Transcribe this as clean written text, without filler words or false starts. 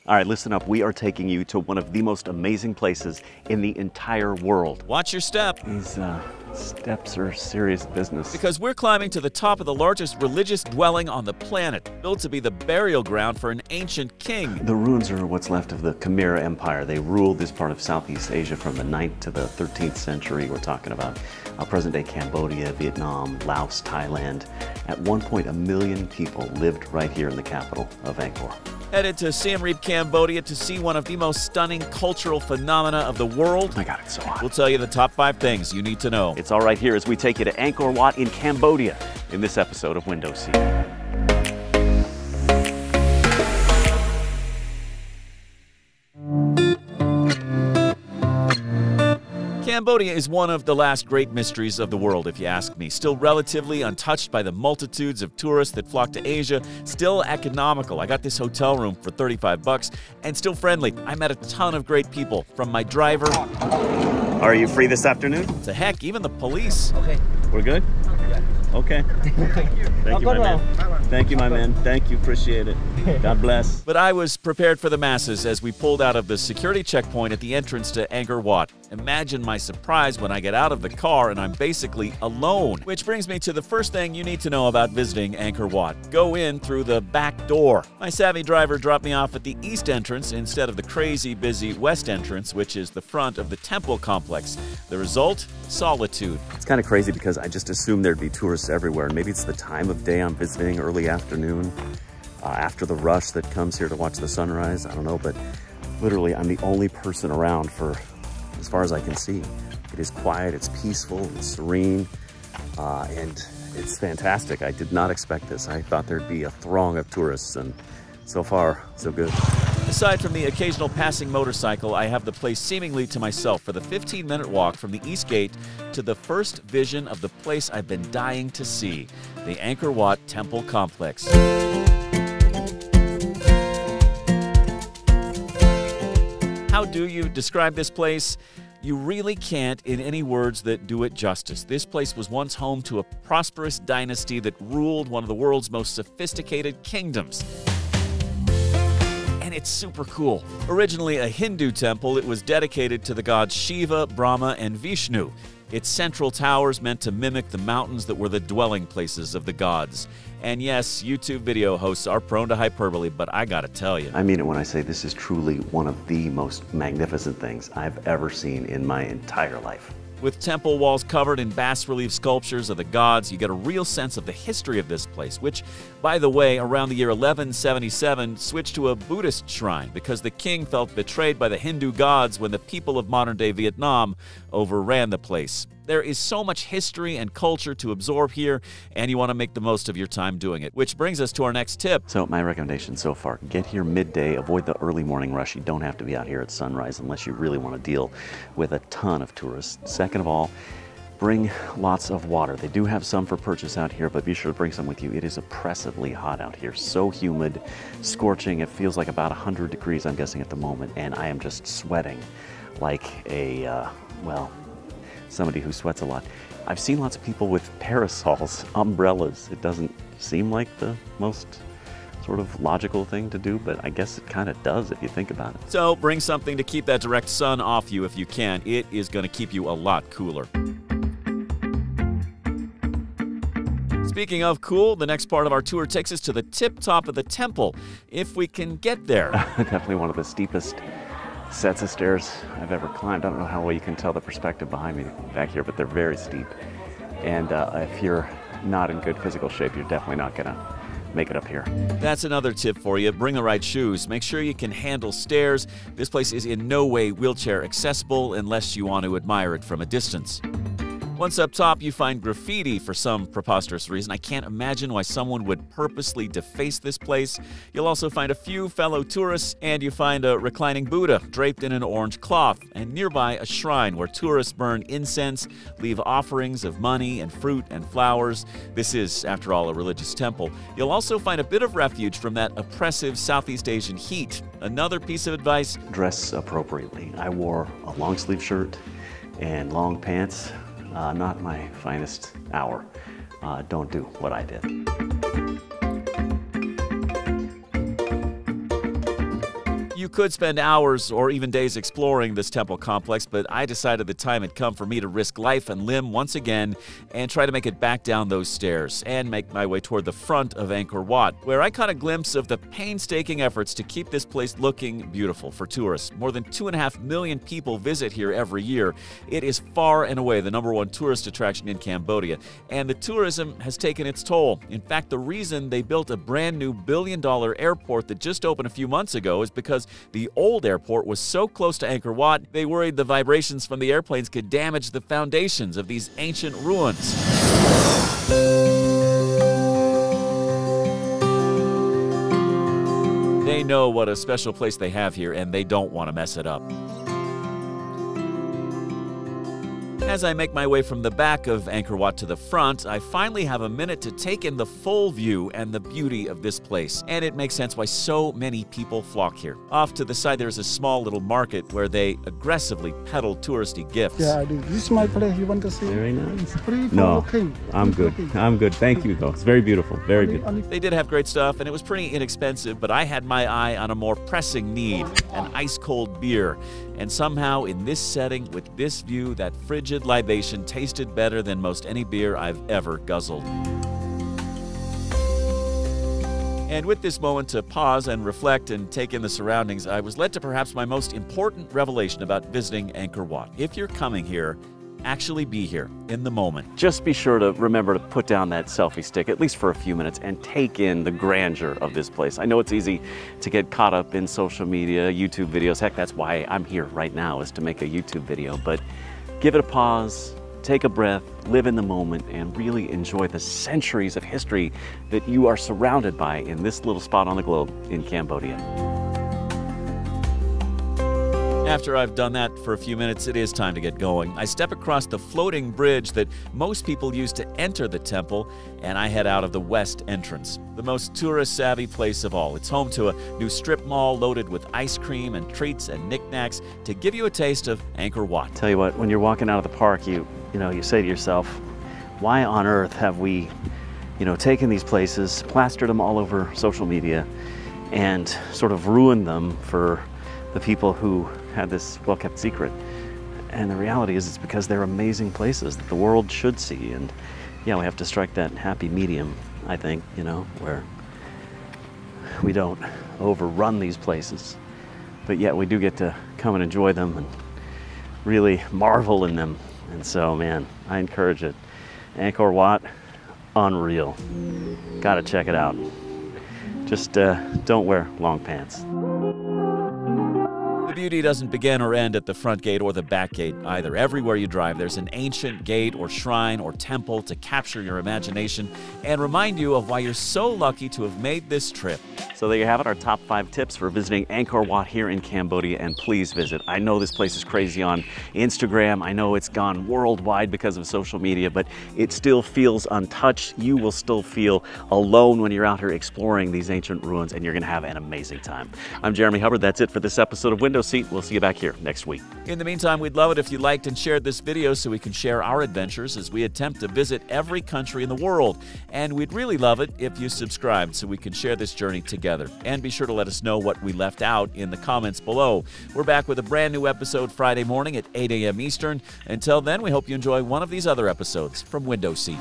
All right, listen up. We are taking you to one of the most amazing places in the entire world. Watch your step. These steps are serious business. Because we're climbing to the top of the largest religious dwelling on the planet, built to be the burial ground for an ancient king. The ruins are what's left of the Khmer Empire. They ruled this part of Southeast Asia from the 9th to the 13th century. We're talking about present-day Cambodia, Vietnam, Laos, Thailand. At one point, 1 million people lived right here in the capital of Angkor. Headed to Siem Reap, Cambodia to see one of the most stunning cultural phenomena of the world. Oh my God, it's so hot. We'll tell you the top 5 things you need to know. It's all right here as we take you to Angkor Wat in Cambodia in this episode of Window Seat. Cambodia is one of the last great mysteries of the world, if you ask me. Still relatively untouched by the multitudes of tourists that flock to Asia. Still economical. I got this hotel room for $35 and still friendly. I met a ton of great people, from my driver. Are you free this afternoon? To heck, even the police. Okay. We're good? Okay. Thank you, my man. Thank you, my man. Thank you. Appreciate it. God bless. But I was prepared for the masses as we pulled out of the security checkpoint at the entrance to Angkor Wat. Imagine my surprise when I get out of the car and I'm basically alone. Which brings me to the first thing you need to know about visiting Angkor Wat. Go in through the back door. My savvy driver dropped me off at the east entrance instead of the crazy busy west entrance, which is the front of the temple complex. The result? Solitude. It's kind of crazy because I just assumed there'd be tourists everywhere. Maybe it's the time of day I'm visiting, early afternoon, after the rush that comes here to watch the sunrise. I don't know, but literally I'm the only person around for as far as I can see. It is quiet, it's peaceful, it's serene, and it's fantastic. I did not expect this. I thought there'd be a throng of tourists, and so far, so good. Aside from the occasional passing motorcycle, I have the place seemingly to myself for the 15-minute walk from the East Gate to the first vision of the place I've been dying to see, the Angkor Wat Temple Complex. How do you describe this place? You really can't in any words that do it justice. This place was once home to a prosperous dynasty that ruled one of the world's most sophisticated kingdoms. And it's super cool. Originally a Hindu temple, it was dedicated to the gods Shiva, Brahma, and Vishnu. Its central towers meant to mimic the mountains that were the dwelling places of the gods. And yes, YouTube video hosts are prone to hyperbole, but I gotta tell you. I mean it when I say this is truly one of the most magnificent things I've ever seen in my entire life. With temple walls covered in bas-relief sculptures of the gods, you get a real sense of the history of this place, which, by the way, around the year 1177, switched to a Buddhist shrine because the king felt betrayed by the Hindu gods when the people of modern-day Vietnam overran the place. There is so much history and culture to absorb here, and you want to make the most of your time doing it. Which brings us to our next tip. So my recommendation so far, get here midday, avoid the early morning rush. You don't have to be out here at sunrise unless you really want to deal with a ton of tourists. Second of all, bring lots of water. They do have some for purchase out here, but be sure to bring some with you. It is oppressively hot out here, so humid, scorching. It feels like about 100 degrees, I'm guessing, at the moment, and I am just sweating like a, well, somebody who sweats a lot. I've seen lots of people with parasols, umbrellas. It doesn't seem like the most sort of logical thing to do, but I guess it kind of does if you think about it. So bring something to keep that direct sun off you if you can. It is going to keep you a lot cooler. Speaking of cool, the next part of our tour takes us to the tip top of the temple, if we can get there. Definitely one of the steepest sets of stairs I've ever climbed. I don't know how well you can tell the perspective behind me back here, but they're very steep. And if you're not in good physical shape, you're definitely not gonna make it up here. That's another tip for you. Bring the right shoes. Make sure you can handle stairs. This place is in no way wheelchair accessible unless you want to admire it from a distance. Once up top, you find graffiti for some preposterous reason. I can't imagine why someone would purposely deface this place. You'll also find a few fellow tourists, and you find a reclining Buddha draped in an orange cloth, and nearby a shrine where tourists burn incense, leave offerings of money and fruit and flowers. This is, after all, a religious temple. You'll also find a bit of refuge from that oppressive Southeast Asian heat. Another piece of advice: dress appropriately. I wore a long sleeve shirt and long pants. Not my finest hour. Don't do what I did. You could spend hours or even days exploring this temple complex, but I decided the time had come for me to risk life and limb once again and try to make it back down those stairs and make my way toward the front of Angkor Wat, where I caught a glimpse of the painstaking efforts to keep this place looking beautiful for tourists. More than 2.5 million people visit here every year. It is far and away the #1 tourist attraction in Cambodia, and the tourism has taken its toll. In fact, the reason they built a brand new billion-dollar airport that just opened a few months ago is because the old airport was so close to Angkor Wat, they worried the vibrations from the airplanes could damage the foundations of these ancient ruins. They know what a special place they have here, and they don't want to mess it up. As I make my way from the back of Angkor Wat to the front, I finally have a minute to take in the full view and the beauty of this place. And it makes sense why so many people flock here. Off to the side, there's a small little market where they aggressively peddle touristy gifts. Yeah, I do. This is my place. You want to see? Very nice. It's free for No, walking. I'm good. I'm good. Thank you, though. It's very beautiful. Very beautiful. They did have great stuff, and it was pretty inexpensive, but I had my eye on a more pressing need, an ice-cold beer. And somehow, in this setting, with this view, that frigid libation tasted better than most any beer I've ever guzzled. And with this moment to pause and reflect and take in the surroundings, I was led to perhaps my most important revelation about visiting Angkor Wat. If you're coming here, actually be here in the moment. Just be sure to remember to put down that selfie stick, at least for a few minutes, and take in the grandeur of this place. I know it's easy to get caught up in social media, YouTube videos. Heck, that's why I'm here right now, is to make a YouTube video. But give it a pause, take a breath, live in the moment, and really enjoy the centuries of history that you are surrounded by in this little spot on the globe in Cambodia. After I've done that for a few minutes, it is time to get going. I step across the floating bridge that most people use to enter the temple, and I head out of the west entrance, the most tourist-savvy place of all. It's home to a new strip mall loaded with ice cream and treats and knickknacks to give you a taste of Angkor Wat. Tell you what, when you're walking out of the park, you say to yourself, why on earth have we, taken these places, plastered them all over social media, and sort of ruined them for the people who had this well-kept secret? And the reality is it's because they're amazing places that the world should see. And yeah, we have to strike that happy medium, I think, where we don't overrun these places, but yet we do get to come and enjoy them and really marvel in them. And so, man, I encourage it. Angkor Wat, unreal. Gotta check it out. Just don't wear long pants. The beauty doesn't begin or end at the front gate or the back gate either. Everywhere you drive, there's an ancient gate or shrine or temple to capture your imagination and remind you of why you're so lucky to have made this trip. So there you have it, our top 5 tips for visiting Angkor Wat here in Cambodia, and please visit. I know this place is crazy on Instagram. I know it's gone worldwide because of social media, but it still feels untouched. You will still feel alone when you're out here exploring these ancient ruins, and you're gonna have an amazing time. I'm Jeremy Hubbard. That's it for this episode of Window Seat. We'll see you back here next week. In the meantime, we'd love it if you liked and shared this video so we can share our adventures as we attempt to visit every country in the world. And we'd really love it if you subscribed so we can share this journey together. And be sure to let us know what we left out in the comments below. We're back with a brand new episode Friday morning at 8 a.m. Eastern. Until then, we hope you enjoy one of these other episodes from Window Seat.